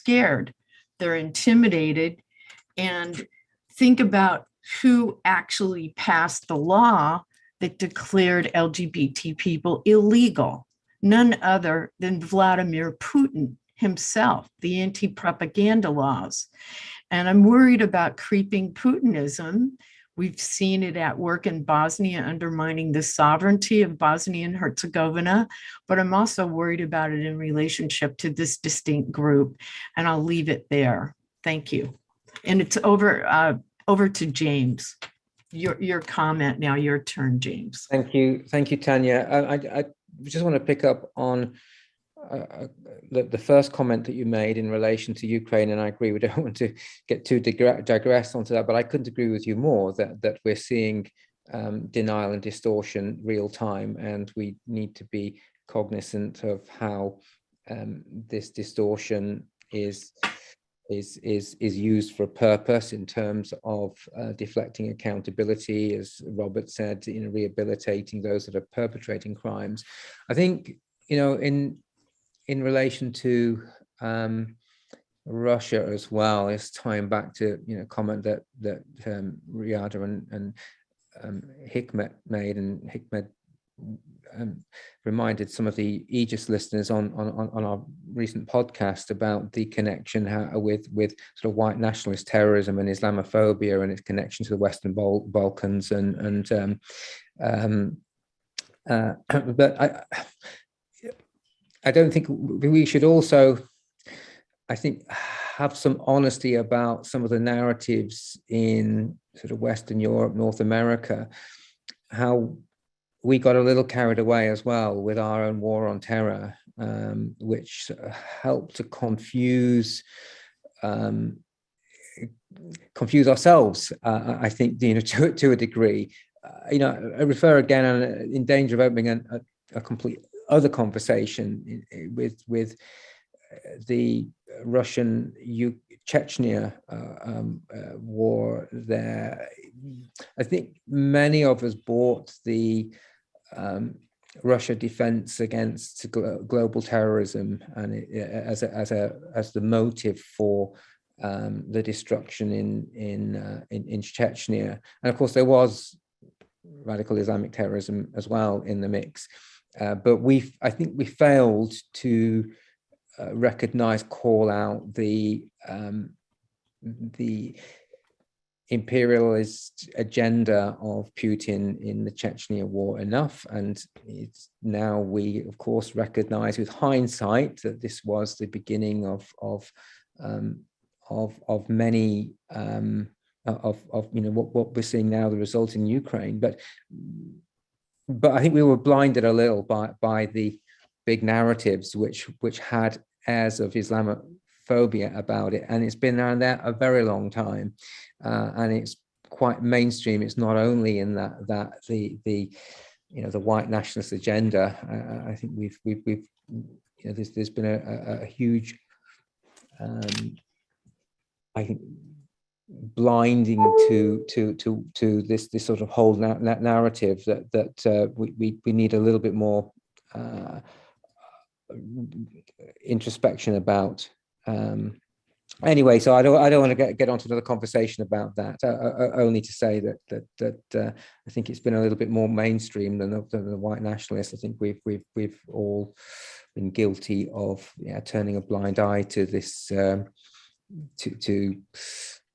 scared, they're intimidated. And think about who actually passed the law that declared LGBT people illegal. None other than Vladimir Putin himself, the anti-propaganda laws. And I'm worried about creeping Putinism. We've seen it at work in Bosnia, undermining the sovereignty of Bosnia and Herzegovina, but I'm also worried about it in relationship to this distinct group. And I'll leave it there. Thank you. And it's over to James. Your comment now, your turn, James. Thank you, Tanya. I just want to pick up on the first comment that you made in relation to Ukraine, and I agree, we don't want to get too digress onto that, but I couldn't agree with you more that we're seeing denial and distortion real time, and we need to be cognizant of how this distortion is used for a purpose in terms of deflecting accountability, as Robert said, rehabilitating those that are perpetrating crimes. I think, in relation to Russia as well, it's tying back to comment that Riada and Hikmet made, and Hikmet reminded some of the Aegis listeners on our recent podcast about the connection with sort of white nationalist terrorism and Islamophobia and its connection to the Western Balkans but I don't think we should also, I think, have some honesty about some of the narratives in sort of Western Europe, North America, how we got a little carried away as well with our own war on terror, which helped to confuse ourselves, I think, to a degree. I refer again, and in danger of opening a complete other conversation with the Russian Chechnya war there. I think many of us bought the Russia defense against global terrorism and as the motive for the destruction in Chechnya, and of course there was radical Islamic terrorism as well in the mix. But I think we failed to recognize, call out the imperialist agenda of Putin in the Chechnya war enough. And it's now we, of course, recognize with hindsight that this was the beginning of many what we're seeing now, the result in Ukraine. But I think we were blinded a little by the big narratives which had airs of Islamophobia about it, and it's been around there a very long time, and it's quite mainstream. It's not only in that the white nationalist agenda. I think we've there's been a huge I think blinding to this sort of whole narrative that we need a little bit more introspection about. Anyway, so I don't want to get onto another conversation about that. Only to say that I think it's been a little bit more mainstream than the white nationalists. I think we've all been guilty of turning a blind eye to this to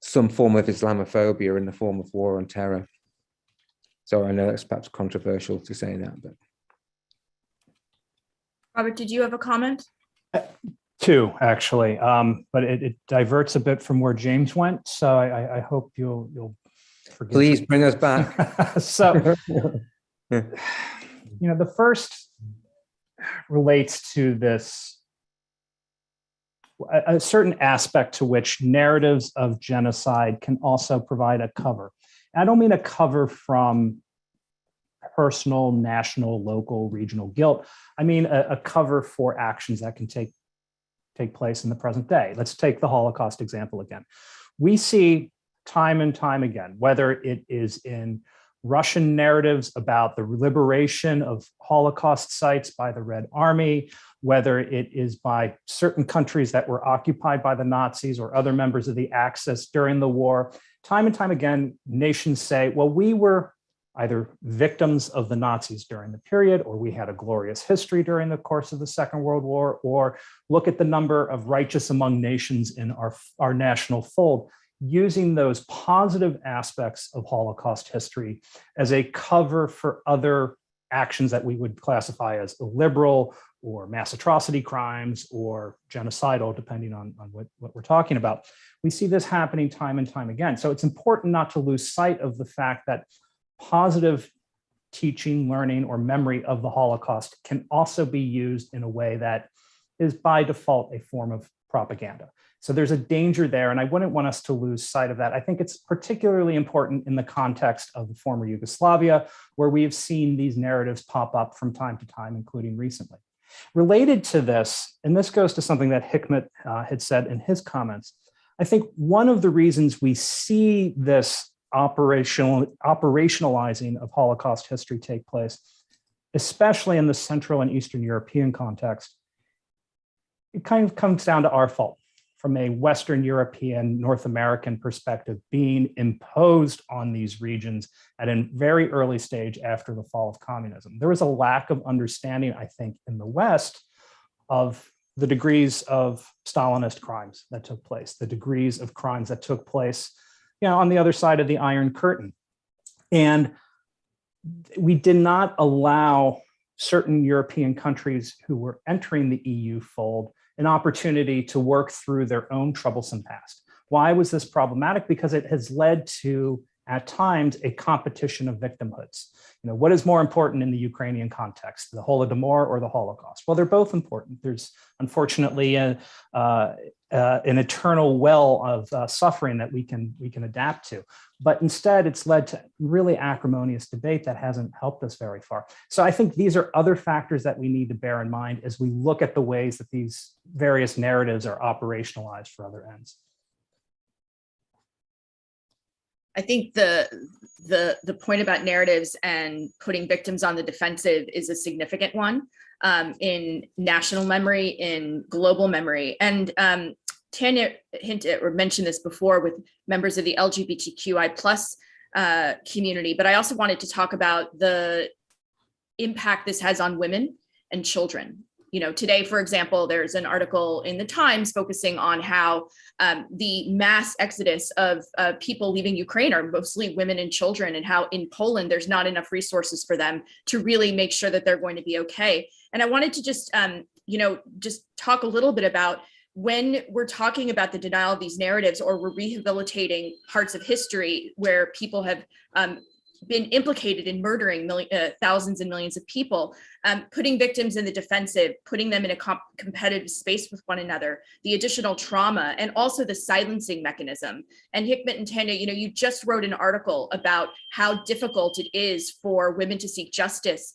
some form of Islamophobia in the form of war on terror. So I know that's perhaps controversial to say that, but. Robert, did you have a comment? Two, actually, but it diverts a bit from where James went. So I hope you'll forgive Please me. bring us back. So, the first relates to this, a certain aspect to which narratives of genocide can also provide a cover. I don't mean a cover from personal, national, local, regional guilt. I mean a cover for actions that can take place in the present day. Let's take the Holocaust example again. We see time and time again, whether it is in Russian narratives about the liberation of Holocaust sites by the Red Army, whether it is by certain countries that were occupied by the Nazis or other members of the Axis during the war. Time and time again, nations say, well, we were either victims of the Nazis during the period, or we had a glorious history during the course of the Second World War, or look at the number of righteous among nations in our national fold, using those positive aspects of Holocaust history as a cover for other actions that we would classify as illiberal or mass atrocity crimes or genocidal, depending on what we're talking about. We see this happening time and time again. So it's important not to lose sight of the fact that positive teaching, learning, or memory of the Holocaust can also be used in a way that is by default a form of propaganda. So there's a danger there, and I wouldn't want us to lose sight of that. I think it's particularly important in the context of the former Yugoslavia, where we have seen these narratives pop up from time to time, including recently. Related to this, and this goes to something that Hikmet had said in his comments, I think one of the reasons we see this operationalizing of Holocaust history take place, especially in the Central and Eastern European context, it kind of comes down to our fault from a Western European, North American perspective being imposed on these regions at a very early stage after the fall of communism. There was a lack of understanding, I think, in the West of the degrees of Stalinist crimes that took place, the degrees of crimes that took place, on the other side of the Iron Curtain. And we did not allow certain European countries who were entering the EU fold an opportunity to work through their own troublesome past. Why was this problematic? Because it has led to, at times, a competition of victimhoods. What is more important in the Ukrainian context, the Holodomor or the Holocaust? Well, they're both important. There's unfortunately an eternal well of suffering that we can adapt to. But instead, it's led to really acrimonious debate that hasn't helped us very far. So I think these are other factors that we need to bear in mind as we look at the ways that these various narratives are operationalized for other ends. I think the point about narratives and putting victims on the defensive is a significant one in national memory, in global memory. And Tanya hinted or mentioned this before with members of the LGBTQI plus community, but I also wanted to talk about the impact this has on women and children. Today, for example, there's an article in the Times focusing on how the mass exodus of people leaving Ukraine are mostly women and children, and how in Poland, there's not enough resources for them to really make sure that they're going to be okay. And I wanted to just talk a little bit about when we're talking about the denial of these narratives, or we're rehabilitating parts of history where people have been implicated in murdering thousands and millions of people, putting victims in the defensive, putting them in a competitive space with one another, the additional trauma, and also the silencing mechanism. And Hikmet and Tanya, you just wrote an article about how difficult it is for women to seek justice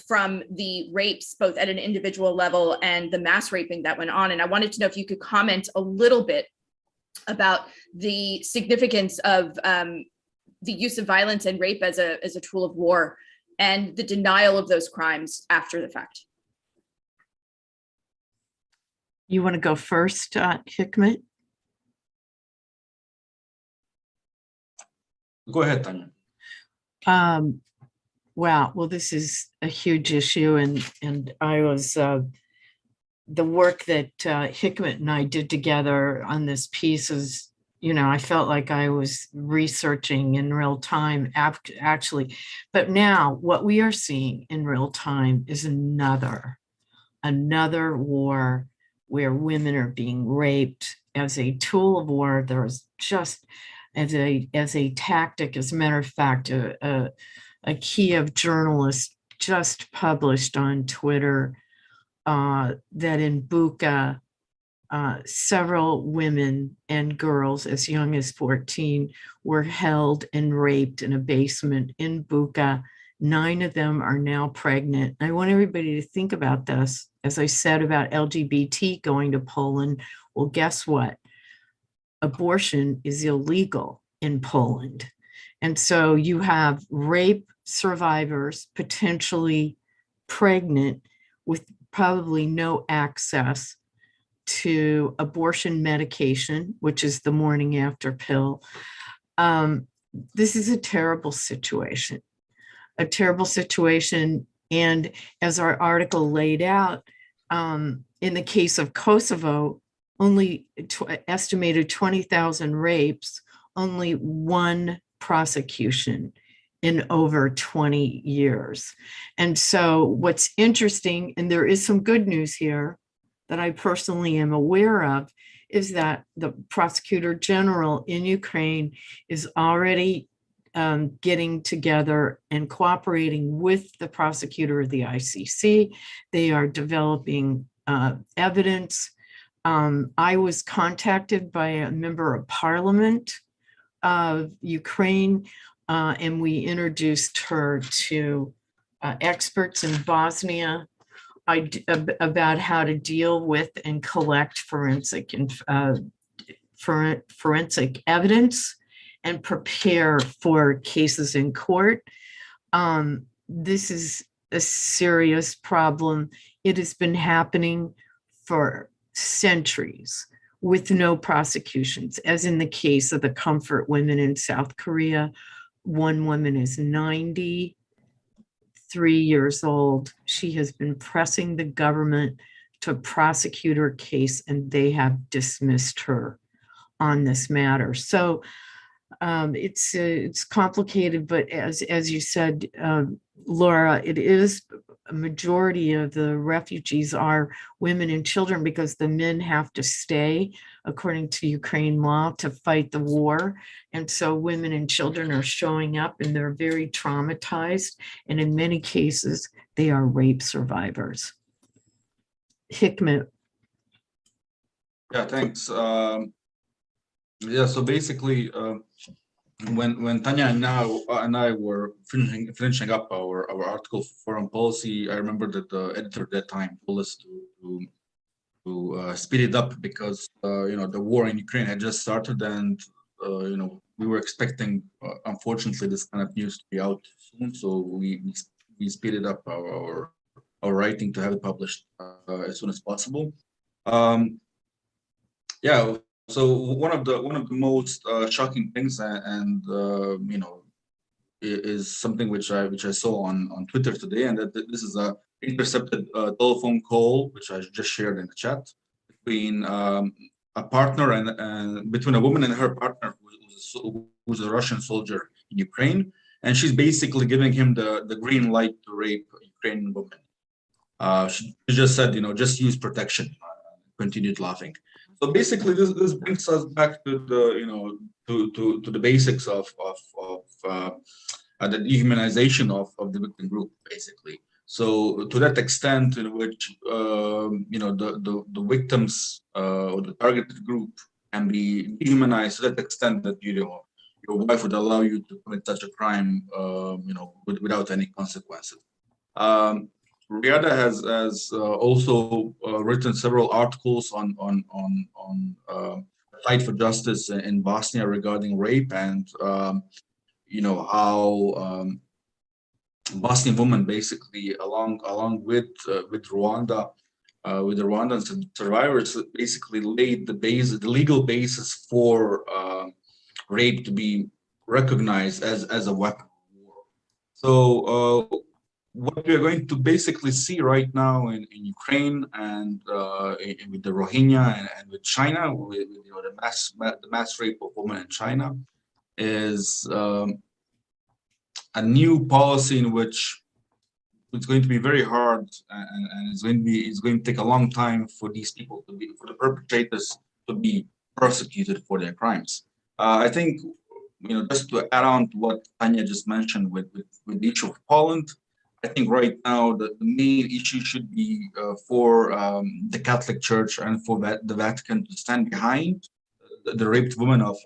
from the rapes, both at an individual level and the mass raping that went on. And I wanted to know if you could comment a little bit about the significance of the use of violence and rape as a tool of war, and the denial of those crimes after the fact. You want to go first, Hikmet? Go ahead, Tanya. Wow. Well, this is a huge issue, and I was the work that Hikmet and I did together on this piece is, I felt like I was researching in real time, actually. But now what we are seeing in real time is another war where women are being raped as a tool of war. There's just as a tactic. As a matter of fact, a Kiev journalist just published on Twitter that in Bucha, several women and girls as young as 14 were held and raped in a basement in Bucha. 9 of them are now pregnant. I want everybody to think about this. As I said about LGBT going to Poland, well, guess what? Abortion is illegal in Poland. And so you have rape survivors potentially pregnant with probably no access to abortion medication, which is the morning after pill. This is a terrible situation, And as our article laid out, in the case of Kosovo, only estimated 20,000 rapes, only one prosecution in over 20 years. And so what's interesting, and there is some good news here that I personally am aware of, is that the prosecutor general in Ukraine is already getting together and cooperating with the prosecutor of the ICC. They are developing evidence. I was contacted by a member of parliament of Ukraine, and we introduced her to experts in Bosnia about how to deal with and collect forensic evidence and prepare for cases in court. This is a serious problem. It has been happening for centuries with no prosecutions, as in the case of the Comfort women in South Korea. One woman is 93 years old. She has been pressing the government to prosecute her case, and they have dismissed her on this matter. So it's complicated, but as you said, Laura, it is a majority of the refugees are women and children, because the men have to stay according to Ukraine law to fight the war. And so women and children are showing up, and they're very traumatized. And in many cases, they are rape survivors. Hikmet. Yeah, thanks. So basically, when Tanya and I were finishing up our article for foreign policy, I remember that the editor at that time told us to speed it up, because the war in Ukraine had just started, and we were expecting, unfortunately, this kind of news to be out soon. So we speeded up our writing to have it published as soon as possible. So one of the most shocking things, is something which I saw on Twitter today, and that this is a intercepted telephone call which I just shared in the chat between a partner and between a woman and her partner who's a Russian soldier in Ukraine, and she's basically giving him the green light to rape Ukrainian women. She just said, just use protection. Continued laughing. So basically, this brings us back to the to the basics of the dehumanization of the victim group, basically. So to that extent, in which the victims or the targeted group can be dehumanized to that extent that your wife would allow you to commit such a crime, without any consequences. Riyadh has also written several articles on fight for justice in Bosnia regarding rape, and how Bosnian women basically along with Rwanda, with the Rwandan survivors, basically laid the legal basis for rape to be recognized as a weapon of war. So what we are going to basically see right now in Ukraine and with the Rohingya and with China, with the mass rape of women in China, is a new policy in which it's going to be very hard, and it's going to take a long time for these people for the perpetrators to be prosecuted for their crimes. I think just to add on to what Tanya just mentioned with the issue of Poland. I think right now the main issue should be for the Catholic Church and for the Vatican to stand behind the raped women of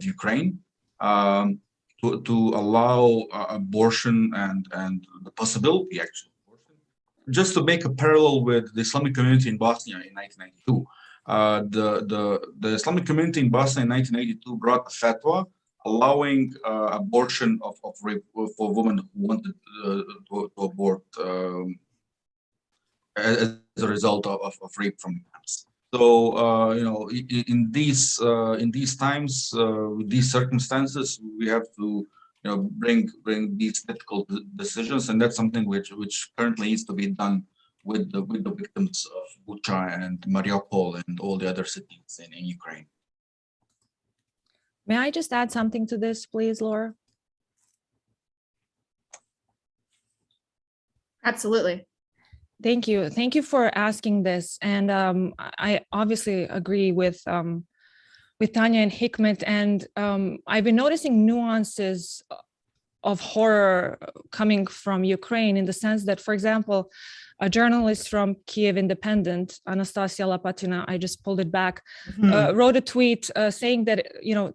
Ukraine, to allow abortion and the possibility actually of abortion. Just to make a parallel with the Islamic community in Bosnia in 1992, the Islamic community in Bosnia in 1992 brought a fatwa allowing abortion of rape for women who wanted to abort as a result of rape from camps. So in these times, with these circumstances, we have to bring these difficult decisions, and that's something which currently needs to be done with the victims of Bucha and Mariupol and all the other cities in Ukraine. May I just add something to this, please, Laura? Absolutely. Thank you. Thank you for asking this. And I obviously agree with Tanya and Hikmet. And I've been noticing nuances of horror coming from Ukraine in the sense that, for example, a journalist from Kiev Independent, Anastasia Lapatina, I just pulled it back, wrote a tweet saying that,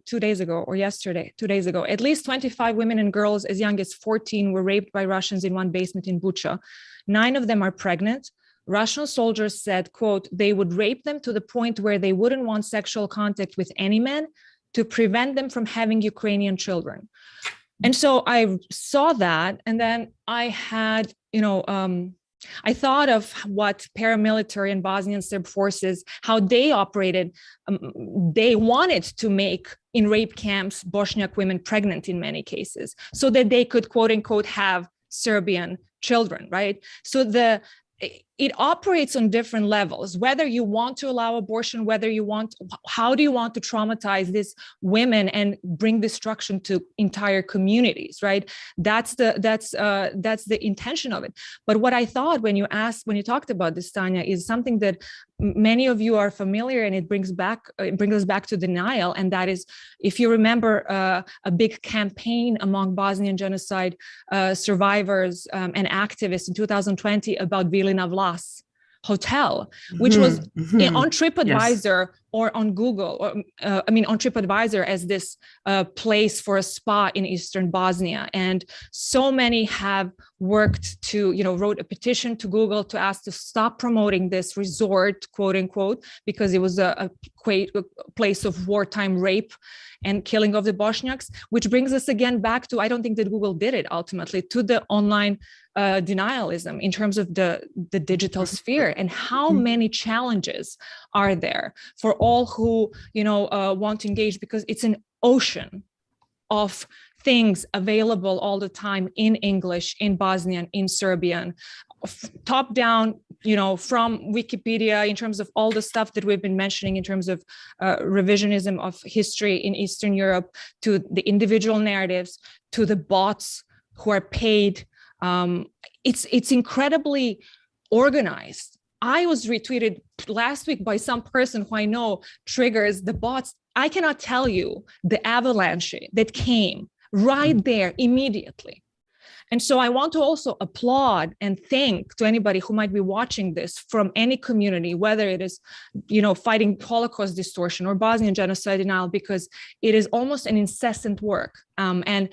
2 days ago or yesterday, 2 days ago, at least 25 women and girls as young as 14 were raped by Russians in one basement in Bucha. 9 of them are pregnant. Russian soldiers said, quote, they would rape them to the point where they wouldn't want sexual contact with any man to prevent them from having Ukrainian children. And so I saw that, and then I had, I thought of what paramilitary and Bosnian Serb forces, how they operated. They wanted to make in rape camps Bosniak women pregnant in many cases so that they could, quote unquote, have Serbian children, right? So it operates on different levels, whether you want to allow abortion, how do you want to traumatize these women and bring destruction to entire communities, right? That's the intention of it. But what I thought when you talked about this, Tanya, is something that many of you are familiar, and it brings us back to denial. And that is, if you remember a big campaign among Bosnian genocide survivors and activists in 2020 about Vilina Vlas hotel, which was on TripAdvisor or on Google, or on TripAdvisor as this place for a spa in Eastern Bosnia. And so many have worked to, wrote a petition to Google to ask to stop promoting this resort, quote unquote, because it was a place of wartime rape and killing of the Bosniaks, which brings us again back to, I don't think that Google did it ultimately, to the online denialism in terms of the digital sphere, and how many challenges are there for all who want to engage, because it's an ocean of things available all the time in English, in Bosnian, in Serbian, top down, from Wikipedia, in terms of all the stuff that we've been mentioning in terms of revisionism of history in Eastern Europe, to the individual narratives, to the bots who are paid. It's incredibly organized. I was retweeted last week by some person who I know triggers the bots. I cannot tell you the avalanche that came right there immediately. And so I want to also applaud and thank to anybody who might be watching this from any community, whether it is, fighting Holocaust distortion or Bosnian genocide denial, because it is almost an incessant work. And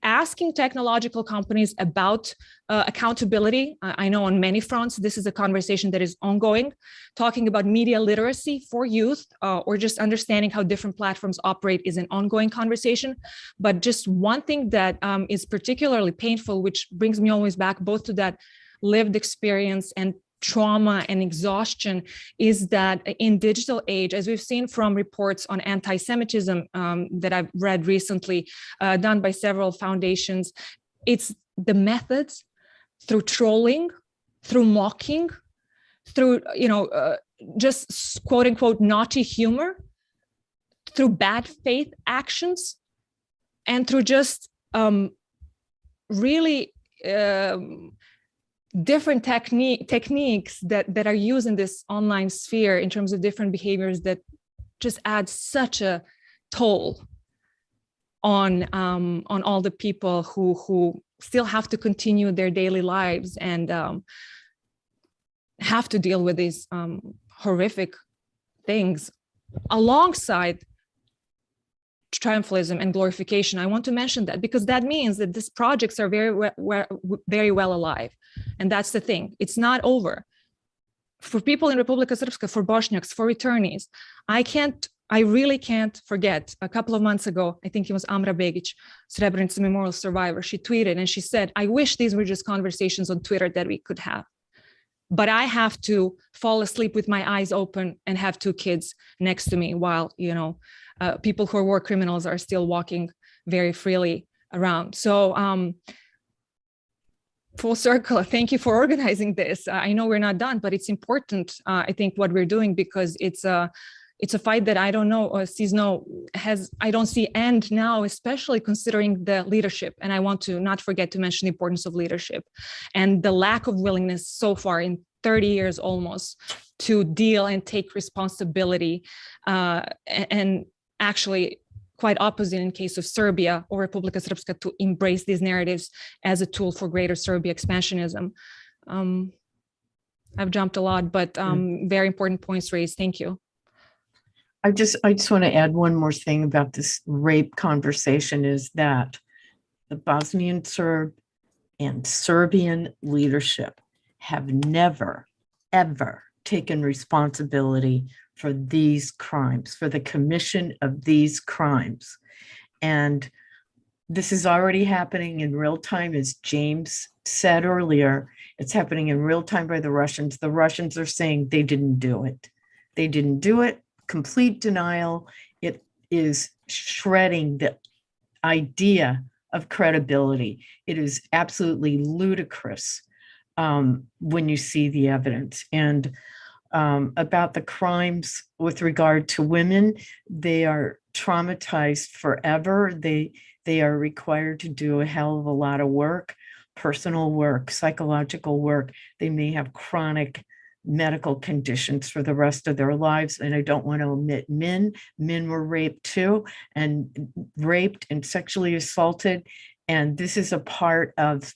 asking technological companies about accountability. I know on many fronts, this is a conversation that is ongoing. Talking about media literacy for youth, or just understanding how different platforms operate, is an ongoing conversation. But just one thing that is particularly painful, which brings me always back both to that lived experience and trauma and exhaustion, is that in digital age, as we've seen from reports on anti-Semitism that I've read recently, done by several foundations, it's the methods through trolling, through mocking, through just quote unquote naughty humor, through bad faith actions, and through just really different techniques that are used in this online sphere in terms of different behaviors that just add such a toll on all the people who still have to continue their daily lives and have to deal with these horrific things alongside triumphalism and glorification. I want to mention that because that means that these projects are very well alive. And that's the thing. It's not over. For people in Republika Srpska, for Bosniaks, for returnees, I can't I really can't forget a couple of months ago, I think it was Amra Begic, Srebrenica memorial survivor. She tweeted and she said, I wish these were just conversations on Twitter that we could have. But I have to fall asleep with my eyes open and have 2 kids next to me while, people who are war criminals are still walking very freely around. So full circle, thank you for organizing this. I know we're not done, but it's important, I think, what we're doing, because it's a fight that I don't know, I don't see end now, especially considering the leadership. And I want to not forget to mention the importance of leadership and the lack of willingness so far in 30 years almost to deal and take responsibility, and actually quite opposite in case of Serbia or Republika Srpska, to embrace these narratives as a tool for greater Serbia expansionism. I've jumped a lot, but very important points raised. Thank you. I just want to add one more thing about this rape conversation, is that the Bosnian Serb and Serbian leadership have never, ever taken responsibility for these crimes, for the commission of these crimes. And this is already happening in real time, as James said earlier. It's happening in real time by the Russians. The Russians are saying they didn't do it. They didn't do it. Complete denial. It is shredding the idea of credibility. It is absolutely ludicrous when you see the evidence. And about the crimes with regard to women, they are traumatized forever. They are required to do a hell of a lot of work, personal work, psychological work. They may have chronic medical conditions for the rest of their lives. And I don't want to omit men. Men were raped too, and raped and sexually assaulted. And this is a part of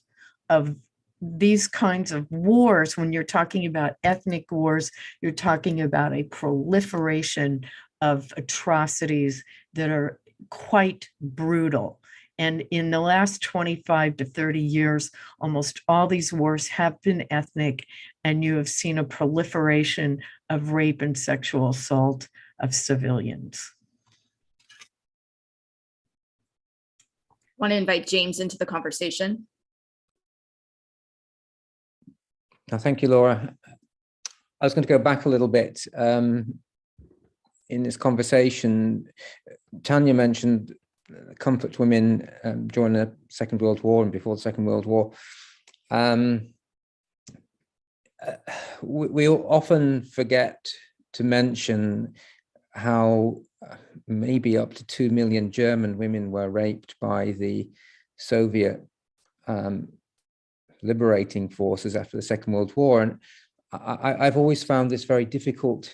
these kinds of wars. When you're talking about ethnic wars, you're talking about a proliferation of atrocities that are quite brutal. And in the last 25 to 30 years, almost all these wars have been ethnic, and you have seen a proliferation of rape and sexual assault of civilians. I want to invite James into the conversation. Thank you, Laura. I was going to go back a little bit in this conversation. Tanya mentioned comfort women during the Second World War and before the Second World War. We often forget to mention how maybe up to 2 million German women were raped by the Soviet liberating forces after the Second World War. And I've always found this very difficult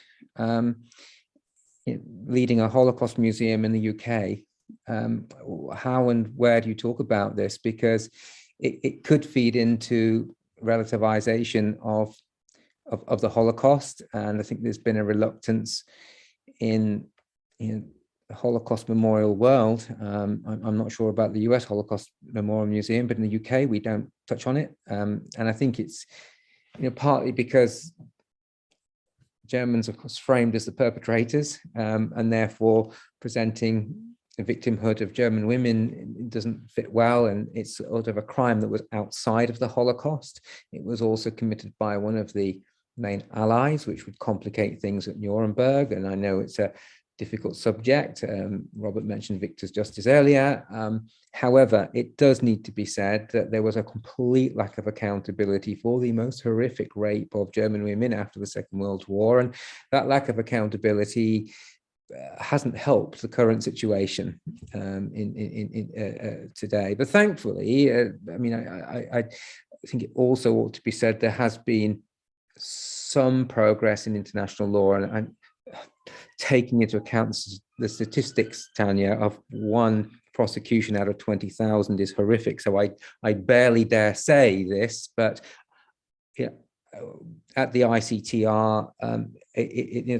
leading a Holocaust museum in the UK. How and where do you talk about this? Because it could feed into relativization of the Holocaust. And I think there's been a reluctance in the Holocaust memorial world. I'm not sure about the US Holocaust Memorial Museum, but in the UK, we don't touch on it. And I think it's partly because Germans, of course, framed as the perpetrators, and therefore presenting the victimhood of German women doesn't fit well. And it's sort of a crime that was outside of the Holocaust. It was also committed by one of the main allies, which would complicate things at Nuremberg. And I know it's a difficult subject. Robert mentioned victor's justice earlier. However, it does need to be said that there was a complete lack of accountability for the most horrific rape of German women after the Second World War. And that lack of accountability hasn't helped the current situation today. But thankfully, I think it also ought to be said there has been some progress in international law, and taking into account the statistics, Tanya, of one prosecution out of 20,000 is horrific. So I barely dare say this, but at the ICTR,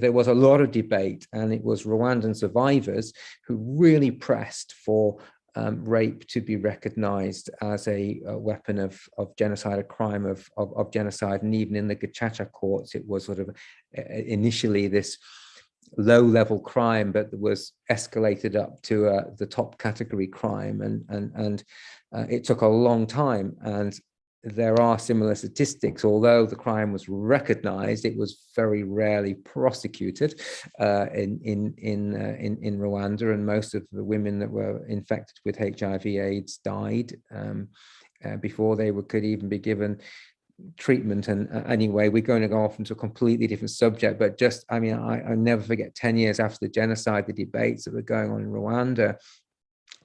there was a lot of debate, and it was Rwandan survivors who really pressed for rape to be recognized as a weapon of genocide, a crime of genocide. And even in the Gacaca courts, it was sort of initially this low-level crime, but that was escalated up to the top category crime, and it took a long time. And there are similar statistics. Although the crime was recognized, it was very rarely prosecuted in Rwanda, and most of the women that were infected with HIV/AIDS died before they could even be given treatment. And anyway, we're going to go off into a completely different subject, but just, I mean, I never forget 10 years after the genocide, the debates that were going on in Rwanda,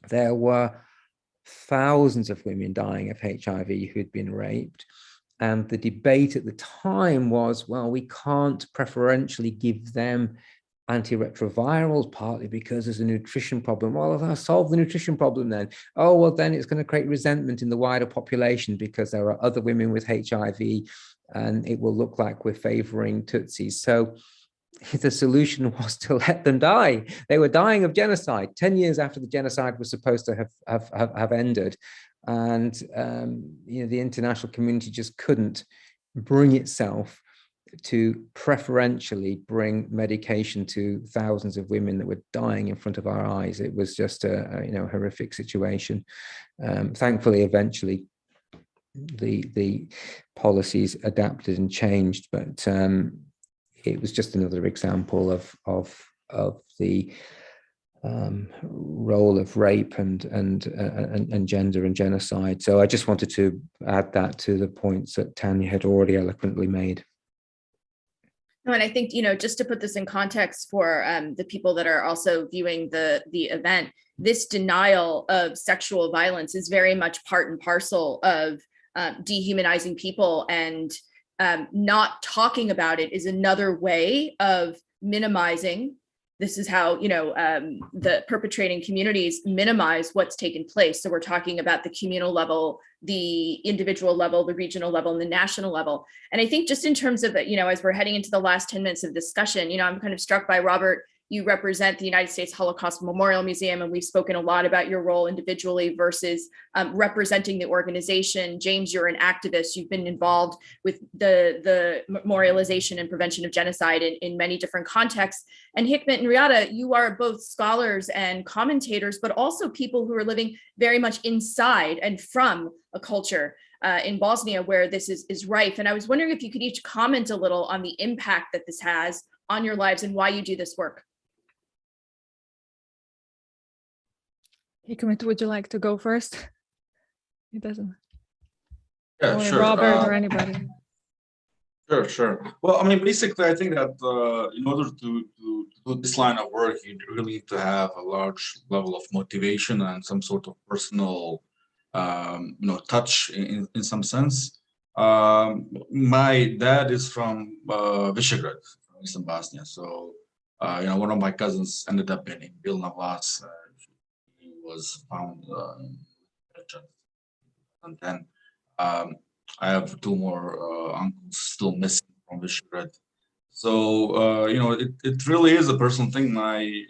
there were thousands of women dying of HIV who'd been raped. And the debate at the time was, well, we can't preferentially give them antiretrovirals, partly because there's a nutrition problem. Well, if I solve the nutrition problem, then, oh, well, then it's going to create resentment in the wider population because there are other women with HIV and it will look like we're favoring Tutsis. So the solution was to let them die. They were dying of genocide 10 years after the genocide was supposed to have ended. And the international community just couldn't bring itself to preferentially bring medication to thousands of women that were dying in front of our eyes. It was just a horrific situation. Thankfully, eventually, the policies adapted and changed, but it was just another example of the role of rape and gender and genocide. So I just wanted to add that to the points that Tanya had already eloquently made. No, and I think, just to put this in context for the people that are also viewing the event, this denial of sexual violence is very much part and parcel of dehumanizing people, and not talking about it is another way of minimizing. This is how, the perpetrating communities minimize what's taken place. So we're talking about the communal level, the individual level, the regional level, and the national level. And I think just in terms of, as we're heading into the last 10 minutes of discussion, I'm kind of struck by, Robert, you represent the United States Holocaust Memorial Museum, and we've spoken a lot about your role individually versus representing the organization. James, you're an activist. You've been involved with the memorialization and prevention of genocide in many different contexts. And Hikmet and Riyada, you are both scholars and commentators, but also people who are living very much inside and from a culture in Bosnia where this is rife. And I was wondering if you could each comment a little on the impact that this has on your lives and why you do this work. Hikmet, would you like to go first? It doesn't. Yeah, or sure. Robert or anybody. Sure. Well, I mean, basically, I think that in order to do this line of work, you really need to have a large level of motivation and some sort of personal, touch in some sense. My dad is from Visegrad, from Eastern Bosnia. So, one of my cousins ended up in Vilna Vas. He was found in 2010. I have two more uncles still missing from Visegrad. So, it really is a personal thing. My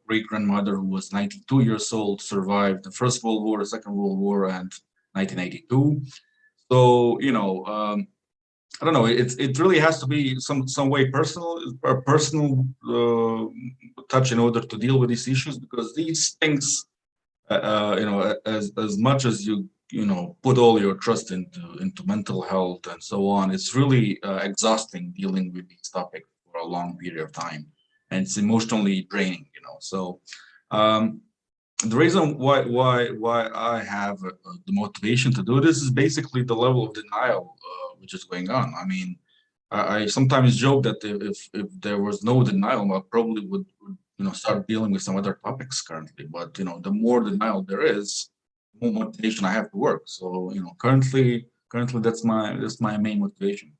great-grandmother, who was 92 years old, survived the First World War, the Second World War, and 1982. So, I don't know, it really has to be some way personal touch in order to deal with these issues, because these things, as much as you put all your trust into mental health and so on, it's really exhausting dealing with these topics for a long period of time, and it's emotionally draining. So the reason why I have the motivation to do this is basically the level of denial which is going on. I mean, I sometimes joke that if there was no denial, I probably would start dealing with some other topics currently. But the more denial there is, the more motivation I have to work. So currently that's my main motivation.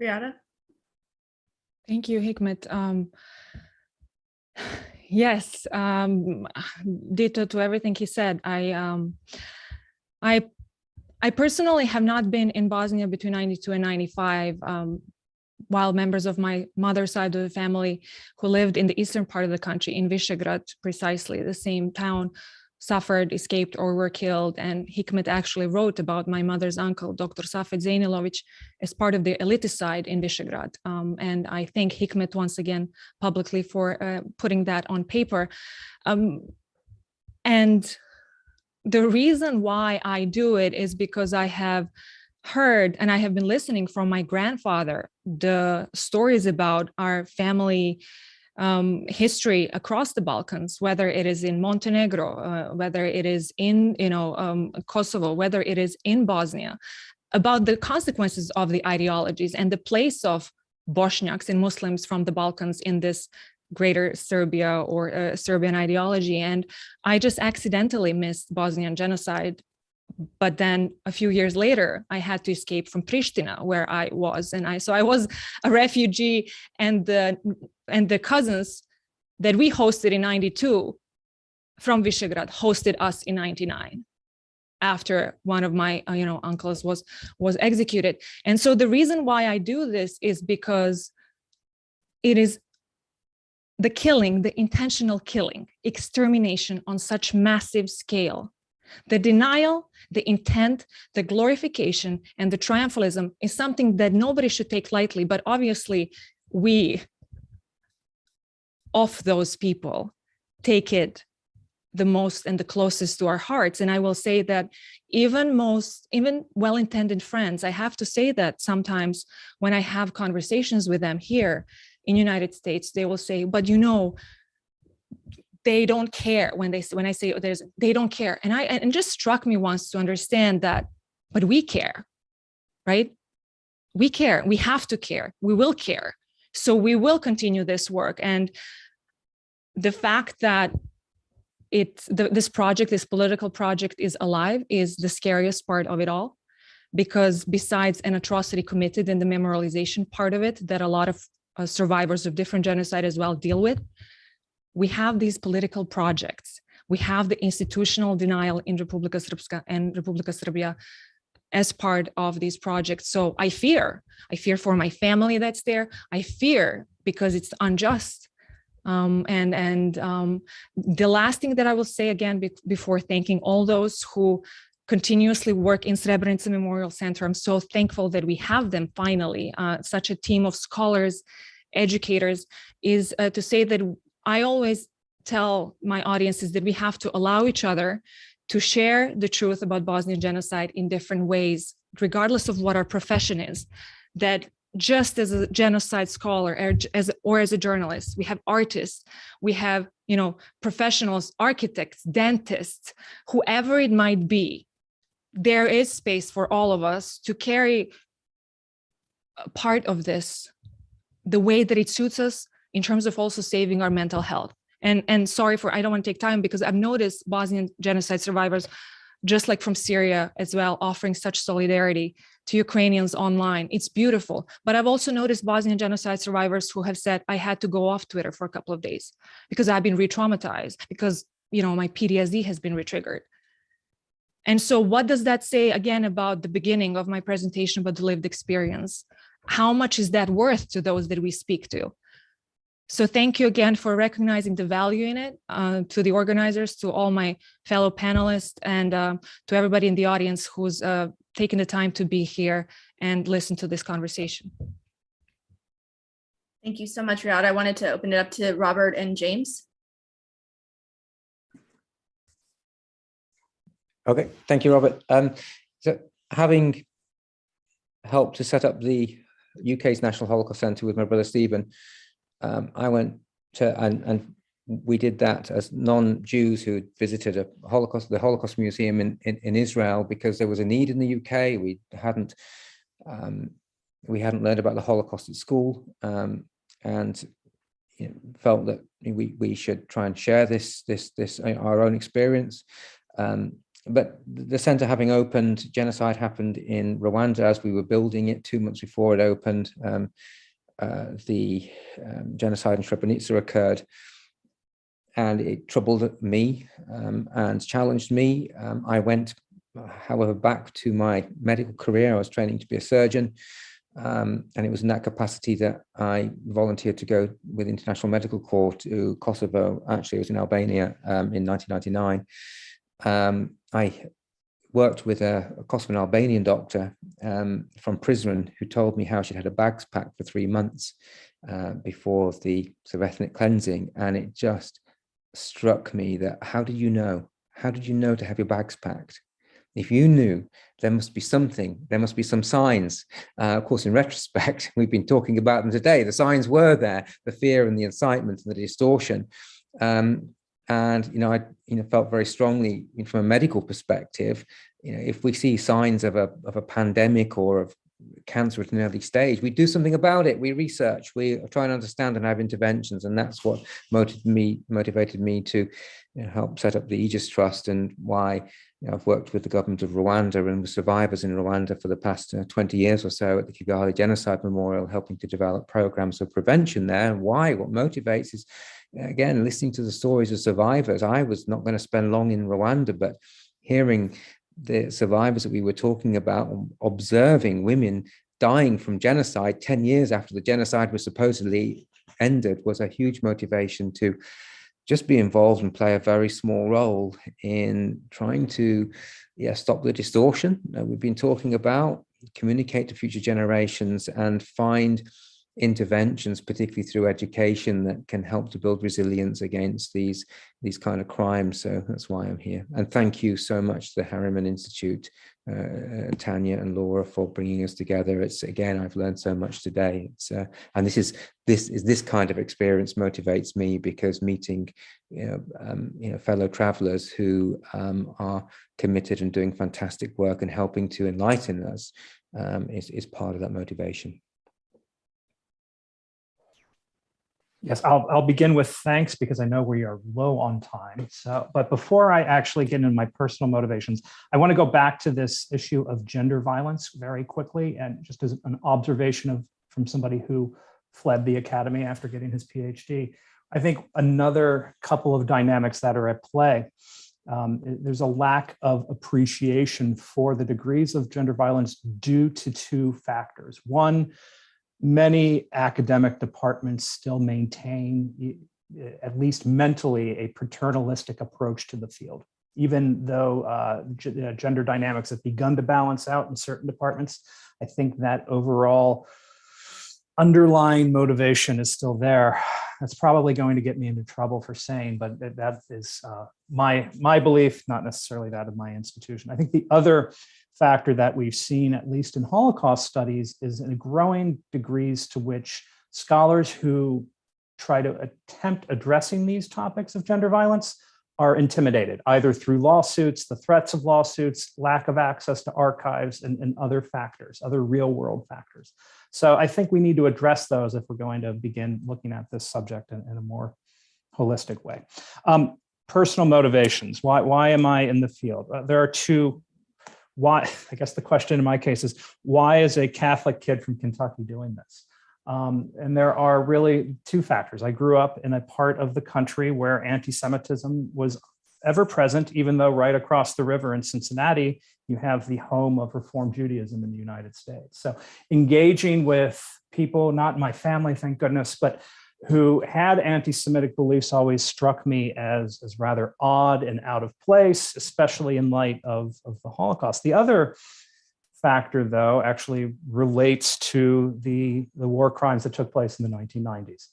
Riyada? Thank you, Hikmet. Yes, ditto to everything he said. I personally have not been in Bosnia between 92 and 95, while members of my mother's side of the family who lived in the eastern part of the country, in Visegrad, precisely the same town, suffered, escaped, or were killed. And Hikmet actually wrote about my mother's uncle, Dr. Safet Zeynilovic, as part of the eliticide in Visegrad. And I thank Hikmet once again publicly for putting that on paper. And the reason why I do it is because I have heard and I have been listening from my grandfather the stories about our family history across the Balkans, whether it is in Montenegro, whether it is in Kosovo, whether it is in Bosnia, about the consequences of the ideologies and the place of Bosniaks and Muslims from the Balkans in this greater Serbia or Serbian ideology. And I just accidentally missed Bosnian genocide. But then a few years later, I had to escape from Pristina, where I was. And so I was a refugee, and the cousins that we hosted in 92 from Visegrad hosted us in 99 after one of my uncles was executed. And so the reason why I do this is because it is the killing, the intentional killing, extermination on such massive scale. The denial, the intent, the glorification, and the triumphalism is something that nobody should take lightly, but obviously we, of those people, take it the most and the closest to our hearts. And I will say that even well-intended friends, I have to say that sometimes when I have conversations with them here in United States, they will say, but they don't care when I say they don't care. And it just struck me once to understand that, but we care, right? We care, we have to care, we will care. So we will continue this work. And the fact that this political project is alive is the scariest part of it all, because besides an atrocity committed in the memorialization part of it, that a lot of survivors of different genocide as well deal with, we have these political projects. We have the institutional denial in Republika Srpska and Republika Srbija as part of these projects. So I fear for my family that's there. I fear because it's unjust. The last thing that I will say again before thanking all those who continuously work in Srebrenica Memorial Center, I'm so thankful that we have them finally, such a team of scholars, educators, is to say that I always tell my audiences that we have to allow each other to share the truth about Bosnian genocide in different ways, regardless of what our profession is. That just as a genocide scholar or as a journalist, we have artists, we have professionals, architects, dentists, whoever it might be. There is space for all of us to carry a part of this the way that it suits us, in terms of also saving our mental health. And sorry I don't want to take time, because I've noticed Bosnian genocide survivors, just like from Syria as well, offering such solidarity to Ukrainians online. It's beautiful. But I've also noticed Bosnian genocide survivors who have said, I had to go off Twitter for a couple of days because I've been re-traumatized, because my PTSD has been re-triggered. And so what does that say again about the beginning of my presentation about the lived experience? How much is that worth to those that we speak to? So thank you again for recognizing the value in it, to the organizers, to all my fellow panelists, and to everybody in the audience who's taken the time to be here and listen to this conversation. Thank you so much, Riyad. I wanted to open it up to Robert and James. Okay, thank you, Robert. So having helped to set up the UK's National Holocaust Centre with my brother Stephen, I went to, and we did that as non-Jews who visited the Holocaust Museum in Israel, because there was a need in the UK. We hadn't learned about the Holocaust at school, and felt that we should try and share this our own experience. But the centre having opened, genocide happened in Rwanda as we were building it. 2 months before it opened, the genocide in Srebrenica occurred, and it troubled me and challenged me. I went, however, back to my medical career. I was training to be a surgeon, and it was in that capacity that I volunteered to go with International Medical Corps to Kosovo. Actually, it was in Albania in 1999. I worked with a Kosovan Albanian doctor from Prizren who told me how she'd had her bags packed for 3 months before the sort of ethnic cleansing. And it just struck me that how did you know? How did you know to have your bags packed? If you knew, there must be something, there must be some signs. Of course, in retrospect, we've been talking about them today. The signs were there, the fear and the incitement and the distortion. And I felt very strongly from a medical perspective, if we see signs of a pandemic or of cancer at an early stage, we do something about it. We research, we try and understand and have interventions, and that's what motivated me to help set up the Aegis Trust, and why I've worked with the government of Rwanda and with survivors in Rwanda for the past 20 years or so at the Kigali Genocide Memorial, helping to develop programs of prevention there. And why? What motivates is, again, listening to the stories of survivors. I was not going to spend long in Rwanda, but hearing the survivors that we were talking about, observing women dying from genocide 10 years after the genocide was supposedly ended, was a huge motivation to just be involved and play a very small role in trying to stop the distortion that we've been talking about, communicate to future generations, and find interventions, particularly through education, that can help to build resilience against these kind of crimes. So that's why I'm here. And thank you so much to the Harriman Institute, Tanya and Laura, for bringing us together. It's, again, I've learned so much today. It's and this kind of experience motivates me, because meeting fellow travelers who are committed and doing fantastic work and helping to enlighten us is part of that motivation. Yes, I'll begin with thanks, because I know we are low on time. But before I actually get into my personal motivations, I want to go back to this issue of gender violence very quickly, and just as an observation from somebody who fled the academy after getting his PhD. I think another couple of dynamics that are at play. There's a lack of appreciation for the degrees of gender violence due to two factors. One, many academic departments still maintain, at least mentally, a paternalistic approach to the field, even though gender dynamics have begun to balance out in certain departments. I think that overall underlying motivation is still there. That's probably going to get me into trouble for saying, but that is my belief, not necessarily that of my institution. I think the other factor that we've seen, at least in Holocaust studies, is in growing degrees to which scholars who try to attempt addressing these topics of gender violence are intimidated, either through lawsuits, the threats of lawsuits, lack of access to archives, and other factors, other real world factors. So I think we need to address those if we're going to begin looking at this subject in a more holistic way. Personal motivations. Why am I in the field? There are two. Why? I guess the question in my case is, why is a Catholic kid from Kentucky doing this? And there are really two factors. I grew up in a part of the country where anti-Semitism was ever present, even though right across the river in Cincinnati, you have the home of Reform Judaism in the United States. So engaging with people, not my family, thank goodness, but who had anti-Semitic beliefs always struck me as rather odd and out of place, especially in light of the Holocaust. The other factor, though, actually relates to the war crimes that took place in the 1990s.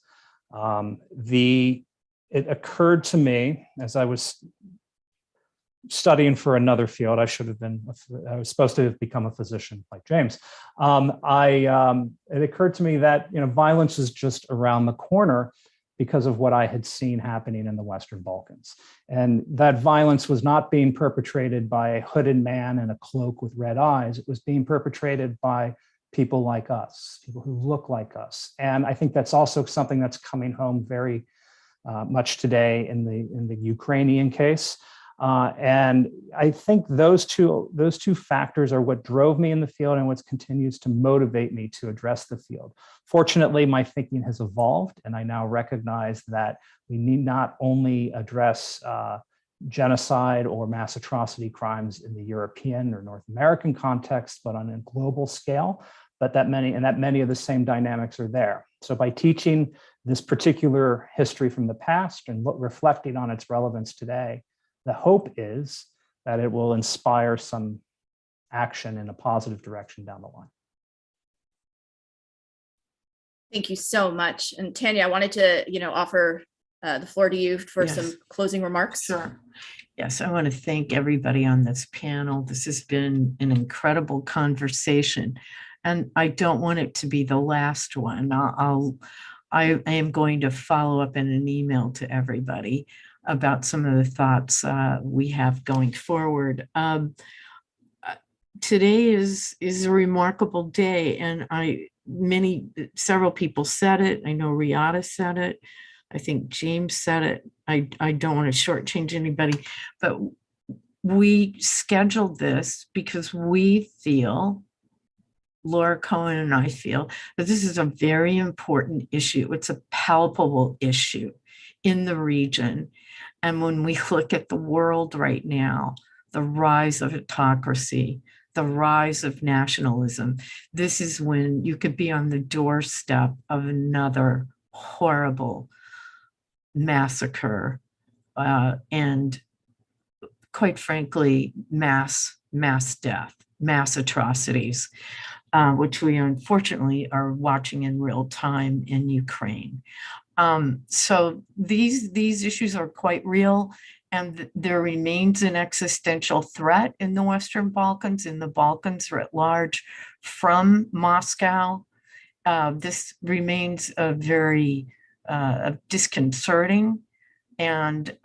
It occurred to me as I was studying for another field. I was supposed to have become a physician like James. It occurred to me that violence is just around the corner because of what I had seen happening in the Western Balkans. And that violence was not being perpetrated by a hooded man in a cloak with red eyes. It was being perpetrated by people like us, people who look like us. And I think that's also something that's coming home very much today in the Ukrainian case. And I think those two factors are what drove me in the field and what continues to motivate me to address the field. Fortunately, my thinking has evolved, and I now recognize that we need not only address genocide or mass atrocity crimes in the European or North American context, but on a global scale, but that many of the same dynamics are there. So by teaching this particular history from the past and reflecting on its relevance today, the hope is that it will inspire some action in a positive direction down the line. Thank you so much. And Tanya, I wanted to, offer the floor to you for Yes. some closing remarks. Sure. Yes, I want to thank everybody on this panel. This has been an incredible conversation, and I don't want it to be the last one. I am going to follow up in an email to everybody about some of the thoughts we have going forward. Today is a remarkable day, and several people said it. I know Riata said it. I think James said it. I don't want to shortchange anybody, but we scheduled this because we feel, Laura Cohen and I feel, that this is a very important issue. It's a palpable issue in the region. And when we look at the world right now, the rise of autocracy, the rise of nationalism, this is when you could be on the doorstep of another horrible massacre and, quite frankly, mass death, mass atrocities, which we unfortunately are watching in real time in Ukraine. So these issues are quite real, and there remains an existential threat in the Western Balkans, in the Balkans at large, from Moscow. This remains a very disconcerting, and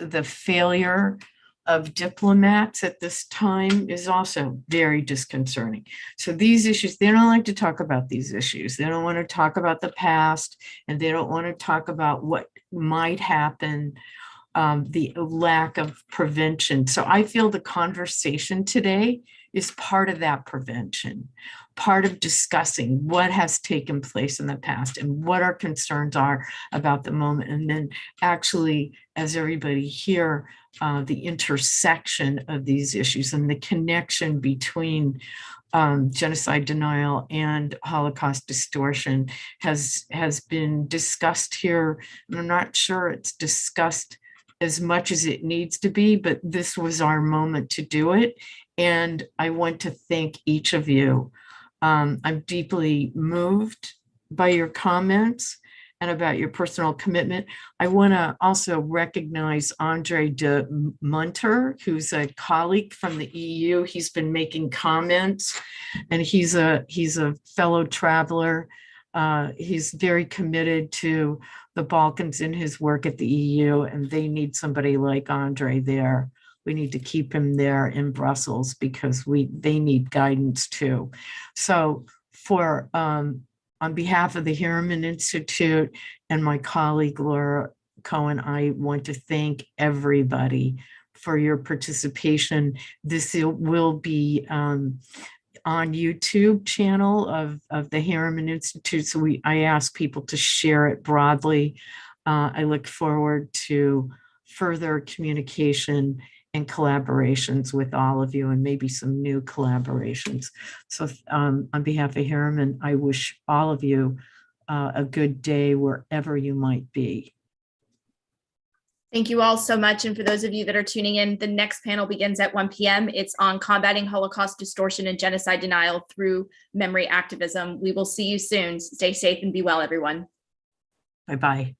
the failure of diplomats at this time is also very disconcerting. So these issues, they don't like to talk about these issues. They don't want to talk about the past, and they don't want to talk about what might happen, the lack of prevention. So I feel the conversation today is part of that prevention, part of discussing what has taken place in the past and what our concerns are about the moment. And then actually, as everybody here, the intersection of these issues and the connection between genocide denial and Holocaust distortion has been discussed here. And I'm not sure it's discussed as much as it needs to be, but this was our moment to do it. And I want to thank each of you. I'm deeply moved by your comments and about your personal commitment. I want to also recognize Andre de Munter, who's a colleague from the EU. He's been making comments, and he's a fellow traveler. He's very committed to the Balkans in his work at the EU, and they need somebody like Andre there. We need to keep him there in Brussels because they need guidance too. So on behalf of the Harriman Institute and my colleague Laura Cohen, I want to thank everybody for your participation. This will be on YouTube channel of the Harriman Institute. So I ask people to share it broadly. I look forward to further communication and collaborations with all of you, and maybe some new collaborations. So on behalf of Harriman, I wish all of you a good day wherever you might be. Thank you all so much. And for those of you that are tuning in, the next panel begins at 1 p.m. It's on combating Holocaust distortion and genocide denial through memory activism. We will see you soon. Stay safe and be well, everyone. Bye-bye.